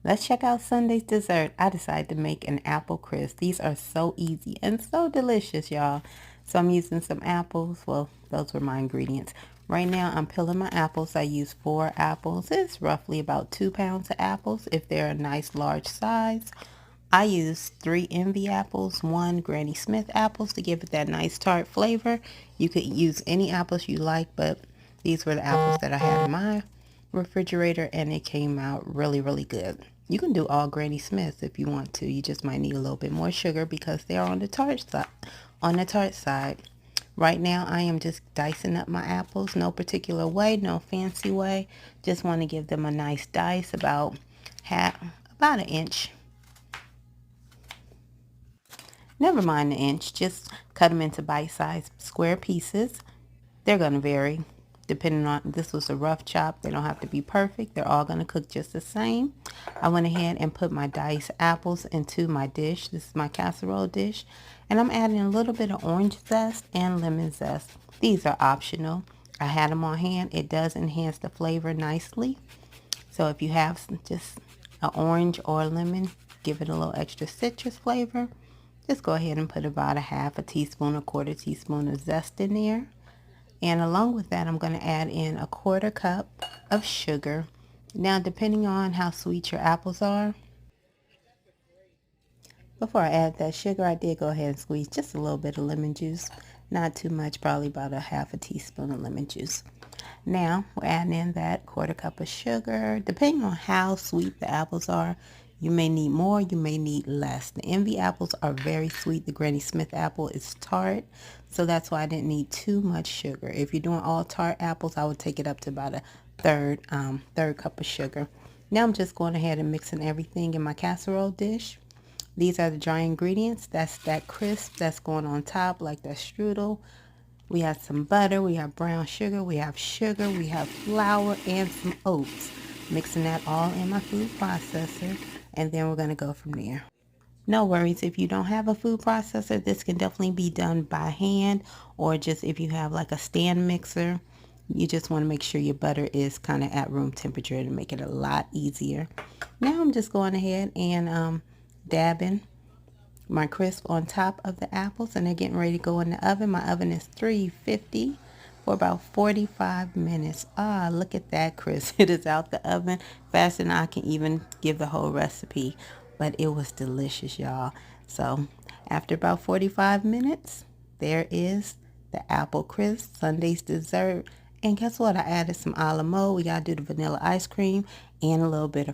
Let's check out Sunday's dessert. I decided to make an apple crisp. These are so easy and so delicious, y'all. So I'm using some apples. Well, those were my ingredients. Right now, I'm peeling my apples. I use 4 apples. It's roughly about 2 pounds of apples if they're a nice large size. I use 3 Envy apples, 1 Granny Smith apples to give it that nice tart flavor. You could use any apples you like, but these were the apples that I had in my refrigerator and it came out really, really good. You can do all Granny Smiths if you want to. You just might need a little bit more sugar because they are on the tart side. Right now, I am just dicing up my apples. No particular way, no fancy way. Just want to give them a nice dice, about an inch. Never mind the inch. Just cut them into bite-sized square pieces. They're going to vary depending on, this was a rough chop. They don't have to be perfect. They're all going to cook just the same. I went ahead and put my diced apples into my dish. This is my casserole dish. And I'm adding a little bit of orange zest and lemon zest. These are optional. I had them on hand. It does enhance the flavor nicely. So if you have just an orange or a lemon, give it a little extra citrus flavor. Just go ahead and put about a half a teaspoon, a quarter teaspoon of zest in there. And along with that, I'm going to add in a 1/4 cup of sugar. Now, depending on how sweet your apples are, before I add that sugar, I did go ahead and squeeze just a little bit of lemon juice. Not too much, probably about a half a teaspoon of lemon juice. Now, we're adding in that 1/4 cup of sugar. Depending on how sweet the apples are, you may need more, you may need less. The Envy apples are very sweet. The Granny Smith apple is tart, so that's why I didn't need too much sugar. If you're doing all tart apples, I would take it up to about a third cup of sugar. Now I'm just going ahead and mixing everything in my casserole dish. These are the dry ingredients. That's that crisp that's going on top, like that strudel. We have some butter, we have brown sugar, we have flour, and some oats. Mixing that all in my food processor, and then we're going to go from there. No worries if you don't have a food processor. This can definitely be done by hand, or just if you have like a stand mixer. You just want to make sure your butter is kind of at room temperature to make it a lot easier. Now I'm just going ahead and dabbing my crisp on top of the apples, and they're getting ready to go in the oven. My oven is 350 for about 45 minutes. Ah, look at that crisp. It is out the oven faster than I can even give the whole recipe, but it was delicious, y'all. So after about 45 minutes, there is the apple crisp, Sunday's dessert. And guess what? I added some a la mode. We got to do the vanilla ice cream and a little bit of